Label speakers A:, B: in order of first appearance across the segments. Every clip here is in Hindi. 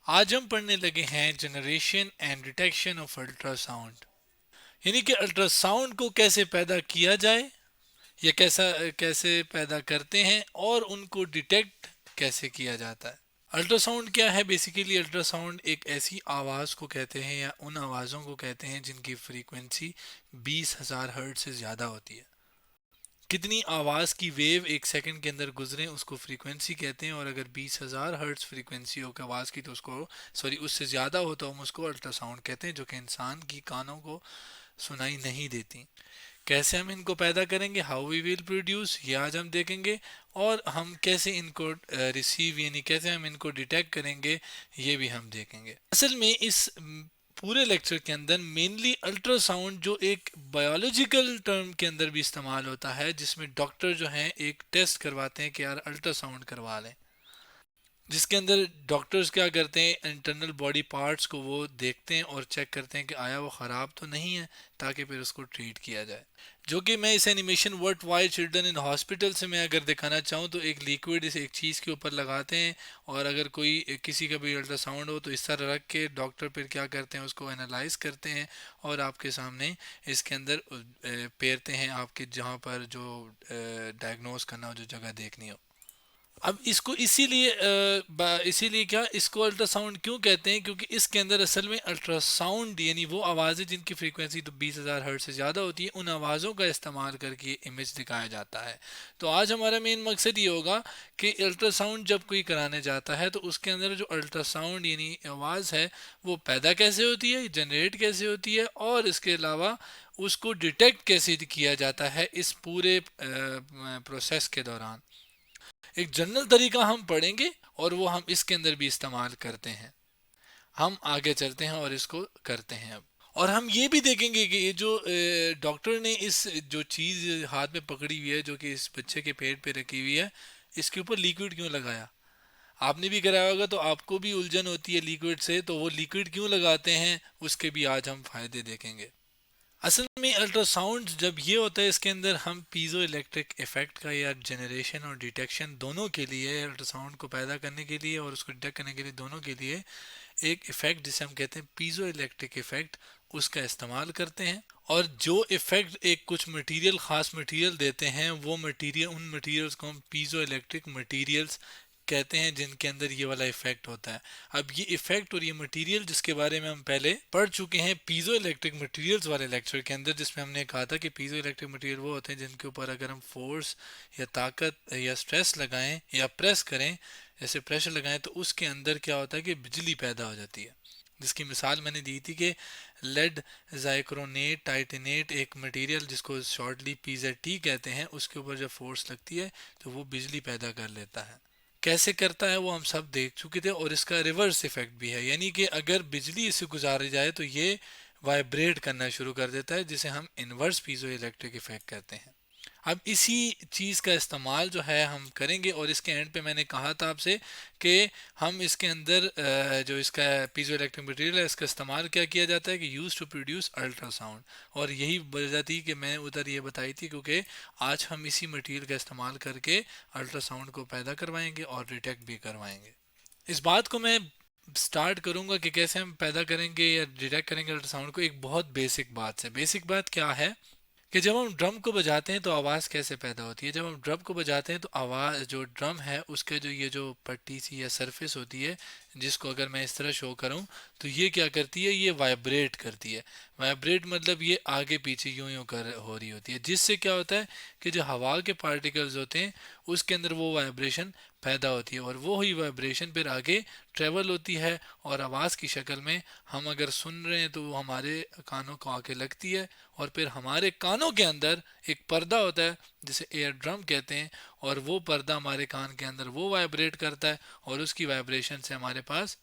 A: आज हम पढ़ने लगे हैं generation and detection of ultrasound, यानी कि अल्ट्रासाउंड को कैसे पैदा किया जाए या कैसे पैदा करते हैं और उनको डिटेक्ट कैसे किया जाता है। अल्ट्रासाउंड क्या है? बेसिकली अल्ट्रासाउंड एक ऐसी आवाज़ को कहते हैं या उन आवाज़ों को कहते हैं जिनकी फ्रीक्वेंसी 20,000 हर्ट्ज से ज़्यादा होती है। कितनी आवाज़ की वेव एक सेकंड के अंदर गुजरे उसको फ्रीक्वेंसी कहते हैं, और अगर 20,000 हर्ट्ज फ्रीक्वेंसी हो आवाज़ की तो उसको, सॉरी, उससे ज़्यादा हो तो हम उसको अल्ट्रासाउंड कहते हैं, जो कि इंसान की कानों को सुनाई नहीं देती। कैसे हम इनको पैदा करेंगे, हाउ वी विल प्रोड्यूस, ये आज हम देखेंगे। और हम कैसे इनको रिसीव यानी कैसे हम इनको डिटेक्ट करेंगे, ये भी हम देखेंगे। असल में इस पूरे लेक्चर के अंदर मेनली अल्ट्रासाउंड, जो एक बायोलॉजिकल टर्म के अंदर भी इस्तेमाल होता है, जिसमें डॉक्टर जो हैं एक टेस्ट करवाते हैं कि यार अल्ट्रासाउंड करवा लें, जिसके अंदर डॉक्टर्स क्या करते हैं, इंटरनल बॉडी पार्ट्स को वो देखते हैं और चेक करते हैं कि आया वो ख़राब तो नहीं है, ताकि फिर उसको ट्रीट किया जाए। जो कि मैं इस animation world wide children in hospital से मैं अगर दिखाना चाहूँ तो एक लिक्विड इस एक चीज़ के ऊपर लगाते हैं, और अगर कोई किसी का भी अल्ट्रासाउंड हो तो इस तरह रख के डॉक्टर फिर क्या करते हैं, उसको एनालाइज करते हैं और आपके सामने इसके अंदर पेरते हैं, आपके जहाँ पर जो डायग्नोस करना हो, जो जगह देखनी हो। अब इसको इसीलिए क्या इसको अल्ट्रासाउंड क्यों कहते हैं, क्योंकि इसके अंदर असल में अल्ट्रासाउंड यानी वो आवाज़ें जिनकी फ्रीक्वेंसी तो 20,000 हर्ट्ज से ज़्यादा होती है, उन आवाज़ों का इस्तेमाल करके इमेज दिखाया जाता है। तो आज हमारा मेन मकसद ये होगा कि अल्ट्रासाउंड जब कोई कराने जाता है तो उसके अंदर जो अल्ट्रासाउंड यानी आवाज़ है वो पैदा कैसे होती है, जनरेट कैसे होती है, और इसके अलावा उसको डिटेक्ट कैसे किया जाता है इस पूरे प्रोसेस के दौरान। एक जनरल तरीका हम पढ़ेंगे और वो हम इसके अंदर भी इस्तेमाल करते हैं। हम आगे चलते हैं और इसको करते हैं अब। और हम ये भी देखेंगे कि ये जो डॉक्टर ने इस जो चीज़ हाथ में पकड़ी हुई है, जो कि इस बच्चे के पेट पे रखी हुई है, इसके ऊपर लिक्विड क्यों लगाया? आपने भी कराया होगा तो आपको भी उलझन होती है लिक्विड से, तो वो लिक्विड क्यों लगाते हैं उसके भी आज हम फायदे देखेंगे। असल में अल्ट्रासाउंड जब ये होता है, इसके अंदर हम पीजो इलेक्ट्रिक इफेक्ट का या जनरेशन और डिटेक्शन दोनों के लिए, अल्ट्रासाउंड को पैदा करने के लिए और उसको डिटेक्ट करने के लिए, दोनों के लिए एक इफेक्ट जिसे हम कहते हैं पीजो इलेक्ट्रिक इफेक्ट, उसका इस्तेमाल करते हैं। और जो इफेक्ट एक कुछ मटेरियल, खास मटेरियल देते हैं, वो मटेरियल, उन मटेरियल्स को हम पीजो इलेक्ट्रिक मटेरियल्स कहते हैं, जिनके अंदर ये वाला इफेक्ट होता है। अब ये इफेक्ट और ये मटेरियल जिसके बारे में हम पहले पढ़ चुके हैं पीजो इलेक्ट्रिक मटेरियल्स वाले लेक्चर के अंदर, जिसमें हमने कहा था कि पीजो इलेक्ट्रिक मटेरियल वो होते हैं जिनके ऊपर अगर हम फोर्स या ताकत या स्ट्रेस लगाएं या प्रेस करें, जैसे प्रेशर लगाएं, तो उसके अंदर क्या होता है कि बिजली पैदा हो जाती है। जिसकी मिसाल मैंने दी थी कि लेड जाइक्रोनेट टाइटेनेट एक मटेरियल जिसको शॉर्टली पीजेटी कहते हैं, उसके ऊपर जब फोर्स लगती है तो वो बिजली पैदा कर लेता है। कैसे करता है वो हम सब देख चुके थे, और इसका रिवर्स इफेक्ट भी है, यानी कि अगर बिजली इसे गुजारी जाए तो ये वाइब्रेट करना शुरू कर देता है, जिसे हम इन्वर्स पीजो इलेक्ट्रिक इफेक्ट कहते हैं। अब इसी चीज़ का इस्तेमाल जो है हम करेंगे, और इसके एंड पे मैंने कहा था आपसे कि हम इसके अंदर जो इसका पीजो इलेक्ट्रिक मटेरियल है, इसका इस्तेमाल क्या किया जाता है कि यूज टू प्रोड्यूस अल्ट्रासाउंड। और यही वजह थी कि मैं उधर ये बताई थी, क्योंकि आज हम इसी मटेरियल का इस्तेमाल करके अल्ट्रासाउंड को पैदा करवाएंगे और डिटेक्ट भी करवाएंगे। इस बात को मैं स्टार्ट करूंगा कि कैसे हम पैदा करेंगे या डिटेक्ट करेंगे अल्ट्रासाउंड को, एक बहुत बेसिक बात से। बेसिक बात क्या है कि जब हम ड्रम को बजाते हैं तो आवाज़ कैसे पैदा होती है। जब हम ड्रम को बजाते हैं तो आवाज़, जो ड्रम है उसके जो ये जो पट्टी सी या सरफेस होती है, जिसको अगर मैं इस तरह शो करूं, तो ये क्या करती है, ये वाइब्रेट करती है। वाइब्रेट मतलब ये आगे पीछे यूं यूं कर हो रही होती है, जिससे क्या होता है कि जो हवा के पार्टिकल्स होते हैं उसके अंदर वो वाइब्रेशन पैदा होती है, और वो ही वाइब्रेशन फिर आगे ट्रेवल होती है, और आवाज़ की शक्ल में हम अगर सुन रहे हैं तो वो हमारे कानों को आके लगती है, और फिर हमारे कानों के अंदर एक पर्दा होता है जिसे एयर ड्रम कहते हैं, और वो पर्दा हमारे कान के अंदर वो वाइब्रेट करता है, और उसकी वाइब्रेशन से हमारे पास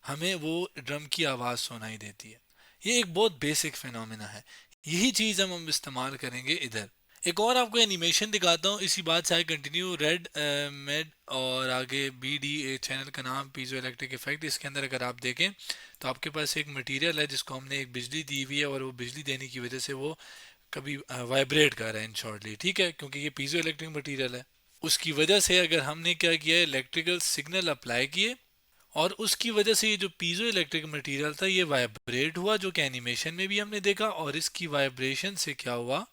A: हमें वो ड्रम की आवाज़ सुनाई देती है। ये एक बहुत बेसिक फिनोमेना है। यही चीज़ हम इस्तेमाल करेंगे इधर। एक और आपको एनिमेशन दिखाता हूँ, इसी बात से आगे कंटिन्यू। रेड मेड और आगे बी डी ए चैनल का नाम पीजो इलेक्ट्रिक इफेक्ट। इसके अंदर अगर आप देखें तो आपके पास एक मटेरियल है जिसको हमने एक बिजली दी हुई है, और वो बिजली देने की वजह से वो कभी वाइब्रेट कर रहा है इन शॉर्टली, ठीक है, क्योंकि ये पीजो इलेक्ट्रिक मटेरियल है। उसकी वजह से अगर हमने क्या किया है, इलेक्ट्रिकल सिग्नल अप्लाई किए, और उसकी वजह से ये जो पीजो इलेक्ट्रिक मटेरियल था ये वाइब्रेट हुआ, जो कि एनिमेशन में भी हमने देखा। और इसकी वाइब्रेशन से क्या हुआ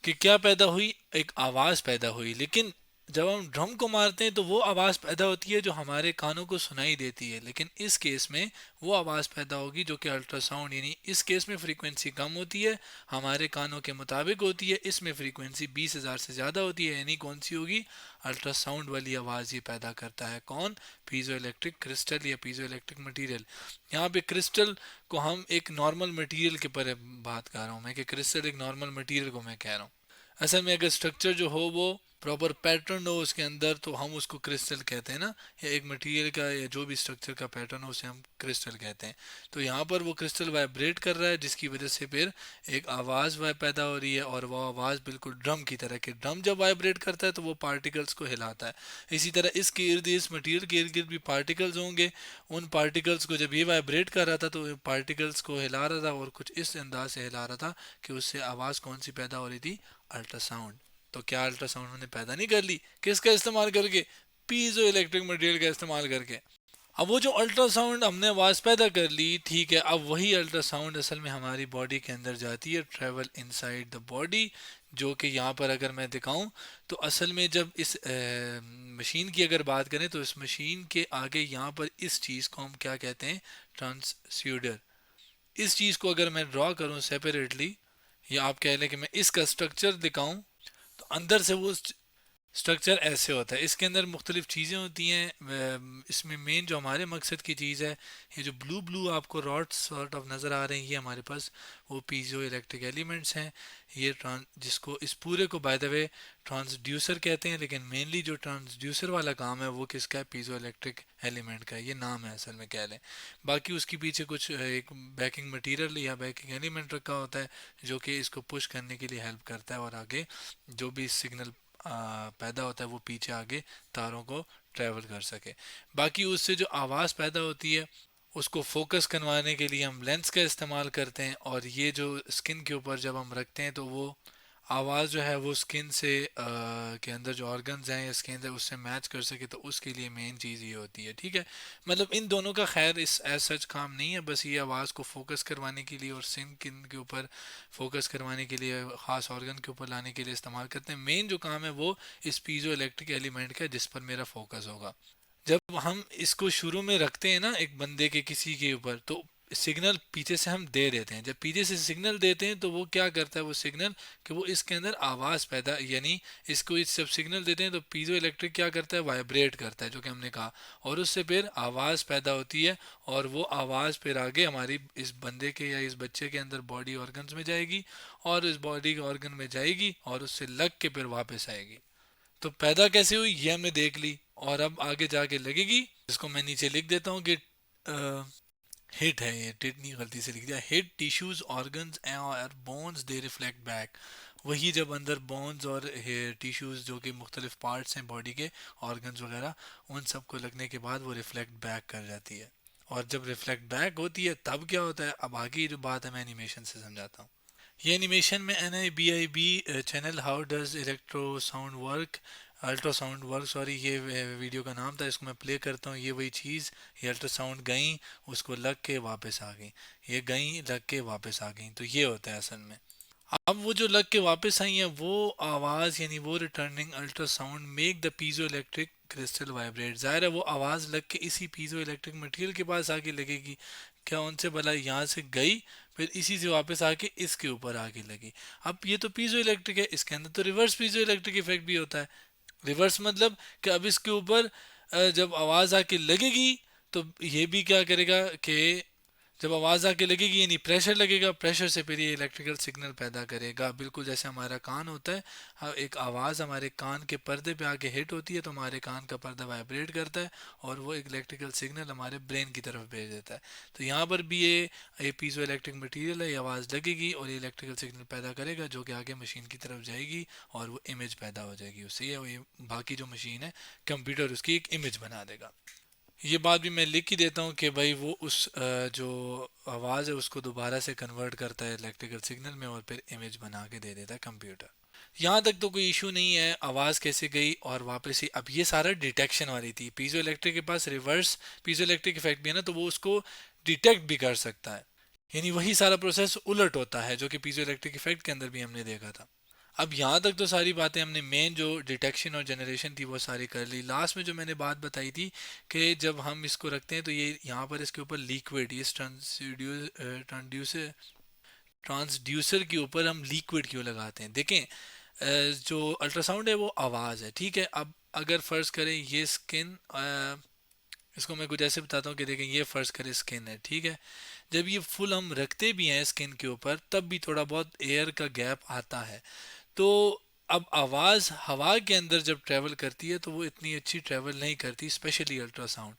A: कि क्या पैदा हुई, एक आवाज़ पैदा हुई। लेकिन जब हम ड्रम को मारते हैं तो वो आवाज़ पैदा होती है जो हमारे कानों को सुनाई देती है, लेकिन इस केस में वो आवाज़ पैदा होगी जो कि अल्ट्रासाउंड, यानी इस केस में फ्रीक्वेंसी कम होती है, हमारे कानों के मुताबिक होती है। इसमें फ्रीक्वेंसी 20,000 से ज़्यादा होती है, यानी कौन सी होगी, अल्ट्रासाउंड वाली आवाज़ ये पैदा करता है। कौन, पीजो इलेक्ट्रिक क्रिस्टल या पीजो इलेक्ट्रिक मटीरियल। यहाँ पे क्रिस्टल को हम एक नॉर्मल मटेरियल के पर बात कर रहा हूँ मैं, कि क्रिस्टल एक नॉर्मल मटेरियल को मैं कह रहा हूँ। असल में अगर स्ट्रक्चर जो हो वो प्रॉपर पैटर्न हो उसके अंदर तो हम उसको क्रिस्टल कहते हैं ना, या एक मटेरियल का या जो भी स्ट्रक्चर का पैटर्न हो उसे हम क्रिस्टल कहते हैं। तो यहाँ पर वो क्रिस्टल वाइब्रेट कर रहा है जिसकी वजह से फिर एक आवाज़ वह पैदा हो रही है, और वो आवाज़ बिल्कुल ड्रम की तरह, कि ड्रम जब वाइब्रेट करता है तो वो पार्टिकल्स को हिलाता है। इसी तरह इसके इर्द, इस मटेरियल के इर्द गिर्द भी पार्टिकल्स होंगे। उन पार्टिकल्स को जब ये वाइब्रेट कर रहा था तो पार्टिकल्स को हिला रहा था, और कुछ इस अंदाज से हिला रहा था कि उससे आवाज़ कौन सी पैदा हो रही थी, अल्ट्रासाउंड। तो क्या अल्ट्रासाउंड हमने पैदा नहीं कर ली, किसका इस्तेमाल करके, पीजो इलेक्ट्रिक मटेरियल का इस्तेमाल करके। अब वो जो अल्ट्रासाउंड हमने आवाज़ पैदा कर ली, ठीक है, अब वही अल्ट्रासाउंड असल में हमारी बॉडी के अंदर जाती है, ट्रेवल इनसाइड द बॉडी। जो कि यहाँ पर अगर मैं दिखाऊं तो असल में जब इस मशीन की अगर बात करें तो इस मशीन के आगे यहाँ पर इस चीज़ को हम क्या कहते हैं, ट्रांसड्यूसर। इस चीज़ को अगर मैं ड्रॉ करूँ सेपरेटली, या आप कह लें कि मैं इसका स्ट्रक्चर दिखाऊं, तो अंदर से वो स्ट्रक्चर ऐसे होता है। इसके अंदर मुख्तलिफ चीज़ें होती हैं। इसमें मेन जो हमारे मकसद की चीज़ है, ये जो ब्लू ब्लू आपको रॉड्स सॉर्ट ऑफ नज़र आ रही है हमारे पास, वो पीजो इलेक्ट्रिक एलिमेंट्स हैं। ये जिसको इस पूरे को बाय द वे ट्रांसड्यूसर कहते हैं, लेकिन मेनली जो ट्रांसड्यूसर वाला काम है वो किसका है, पीजो इलेक्ट्रिक एलिमेंट का, ये नाम है असल में कह लें। बाकी उसके पीछे कुछ एक बैकिंग मटीरियल या बैकिंग एलिमेंट रखा होता है जो कि इसको पुश करने के लिए हेल्प करता है, और आगे जो भी सिग्नल पैदा होता है वो पीछे आगे तारों को ट्रेवल कर सके। बाकी उससे जो आवाज़ पैदा होती है उसको फोकस करवाने के लिए हम लेंस का इस्तेमाल करते हैं, और ये जो स्किन के ऊपर जब हम रखते हैं तो वो आवाज़ जो है वो स्किन से के अंदर जो ऑर्गन्स हैं या स्किन है उससे मैच कर सके, तो उसके लिए मेन चीज़ ये होती है। ठीक है, मतलब इन दोनों का खैर इस एज सच काम नहीं है, बस ये आवाज़ को फोकस करवाने के लिए और स्किन के ऊपर फोकस करवाने के लिए, ख़ास ऑर्गन के ऊपर लाने के लिए इस्तेमाल करते हैं। मेन जो काम है वो इस पीजो इलेक्ट्रिक एलिमेंट का, जिस पर मेरा फोकस होगा। जब हम इसको शुरू में रखते हैं ना एक बंदे के किसी के ऊपर, तो सिग्नल पीछे से हम दे देते हैं। जब पीछे से सिग्नल देते हैं तो वो क्या करता है, वो सिग्नल कि वो इसके अंदर आवाज़ पैदा, यानी इसको इस सब सिग्नल देते हैं तो पीजो इलेक्ट्रिक क्या करता है, वाइब्रेट करता है, जो कि हमने कहा, और उससे फिर आवाज़ पैदा होती है। और वो आवाज़ फिर आगे हमारी इस बंदे के या इस बच्चे के अंदर बॉडी ऑर्गन्स में जाएगी, और इस बॉडी के ऑर्गन में जाएगी और उससे लग के फिर वापस आएगी। तो पैदा कैसे हुई ये हमने देख ली, और अब आगे जाके लगेगी, इसको मैं नीचे लिख देता हूँ कि हिट है, ये टिट नहीं, गलती से लिख दिया, हिट टिश्यूज ऑर्गन्स और बोन्स दे रिफ्लेक्ट बैक। वही जब अंदर बोन्स और टिश्यूज जो कि मुख्तलिफ पार्ट्स हैं बॉडी के, ऑर्गन्स वगैरह, उन सब को लगने के बाद वो रिफ्लेक्ट बैक कर जाती है। और जब रिफ्लेक्ट बैक होती है तब क्या होता है, अब आगे जो बात है मैं एनिमेशन से समझाता हूँ। ये एनिमेशन में NIBIB channel how does electro sound work, ultrasound work, sorry, ये वीडियो का नाम था, इसको मैं प्ले करता हूँ। ये वही चीज़, ये अल्ट्रासाउंड गई, उसको लग के वापस आ गई, ये गई लग के वापस आ गई, तो ये होता है असल में। अब वो जो लग के वापस आई है वो आवाज़, यानी वो returning ultrasound make the piezo electric crystal vibrate. ज़ाहिर है वो आवाज़ लग के इसी पीजो इलेक्ट्रिक मटेरियल के पास आके लगेगी, क्या उनसे भला यहाँ से गई, फिर इसी से वापस आके इसके ऊपर आके लगी। अब ये तो पीजो इलेक्ट्रिक है, इसके अंदर तो रिवर्स पीजो इलेक्ट्रिक इफेक्ट भी होता है। रिवर्स मतलब कि अब इसके ऊपर जब आवाज़ आके लगेगी तो ये भी क्या करेगा कि जब आवाज़ आके लगेगी यानी प्रेशर लगेगा, प्रेशर से फिर ये इलेक्ट्रिकल सिग्नल पैदा करेगा, बिल्कुल जैसे हमारा कान होता है। एक आवाज़ हमारे कान के पर्दे पे आके हिट होती है तो हमारे कान का पर्दा वाइब्रेट करता है, और वो एक इलेक्ट्रिकल सिग्नल हमारे ब्रेन की तरफ भेज देता है। तो यहाँ पर भी ये पीजो इलेक्ट्रिक मटीरियल है, ये आवाज़ लगेगी और ये इलेक्ट्रिकल सिग्नल पैदा करेगा जो कि आगे मशीन की तरफ जाएगी, और वो इमेज पैदा हो जाएगी उससे। ये बाकी जो मशीन है, कंप्यूटर उसकी एक इमेज बना देगा। ये बात भी मैं लिख ही देता हूँ कि भाई वो उस जो आवाज़ है उसको दोबारा से कन्वर्ट करता है इलेक्ट्रिकल सिग्नल में, और फिर इमेज बना के दे देता है कंप्यूटर। यहाँ तक तो कोई इशू नहीं है, आवाज़ कैसे गई और वापस ही। अब ये सारा डिटेक्शन वाली थी। पीजो इलेक्ट्रिक के पास रिवर्स पीजो इलेक्ट्रिक इफेक्ट भी है ना, तो वो उसको डिटेक्ट भी कर सकता है। यानी वही सारा प्रोसेस उलट होता है जो कि पीजो इलेक्ट्रिक इफेक्ट के अंदर भी हमने देखा था। अब यहाँ तक तो सारी बातें हमने मेन जो डिटेक्शन और जनरेशन थी वो सारी कर ली। लास्ट में जो मैंने बात बताई थी कि जब हम इसको रखते हैं तो ये यहाँ पर इसके ऊपर लिक्विड, इस ट्रांसड्यूसर ट्रांसड्यूसर के ऊपर हम लिक्विड क्यों लगाते हैं? देखें, जो अल्ट्रासाउंड है वो आवाज़ है, ठीक है। अब अगर फ़र्ज़ करें ये स्किन, इसको मैं कुछ ऐसे बताता हूँ कि देखें ये फ़र्ज़ करें स्किन है, ठीक है। जब ये फुल हम रखते भी हैं स्किन के ऊपर तब भी थोड़ा बहुत एयर का गैप आता है। तो अब आवाज़ हवा के अंदर जब ट्रैवल करती है तो वो इतनी अच्छी ट्रैवल नहीं करती, स्पेशली अल्ट्रासाउंड।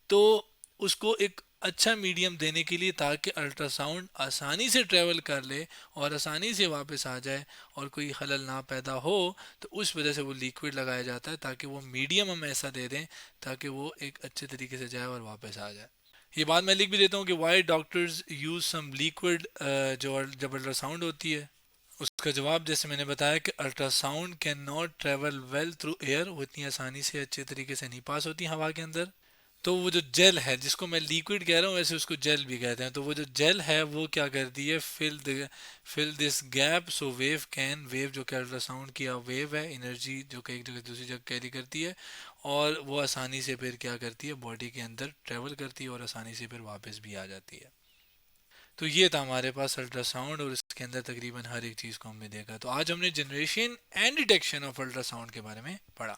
A: तो उसको एक अच्छा मीडियम देने के लिए, ताकि अल्ट्रासाउंड आसानी से ट्रैवल कर ले और आसानी से वापस आ जाए और कोई खलल ना पैदा हो, तो उस वजह से वो लिक्विड लगाया जाता है, ताकि वो मीडियम हम ऐसा दे दें ताकि वो एक अच्छे तरीके से जाए और वापस आ जाए। ये बात मैं लिख भी देता हूँ कि why doctors use some liquid जो जब अल्ट्रासाउंड होती है। उसका जवाब जैसे मैंने बताया कि ultrasound can not travel well through air, वो इतनी आसानी से अच्छे तरीके से नहीं पास होती हवा के अंदर। तो वो जो जेल है, जिसको मैं लिक्विड कह रहा हूँ वैसे उसको जेल भी कहते हैं, तो वो जो जेल है वो क्या करती है, fill this gap so wave can, wave जो कि अल्ट्रासाउंड की वेव है, एनर्जी जो कि एक जगह दूसरी जगह कैरी करती है, और वो आसानी से फिर क्या करती है, बॉडी के अंदर ट्रेवल करती है और आसानी से फिर वापस भी आ जाती है। तो ये था हमारे पास अल्ट्रासाउंड, और इसके अंदर तकरीबन हर एक चीज़ को हमने देखा। तो आज हमने generation and detection of ultrasound के बारे में पढ़ा।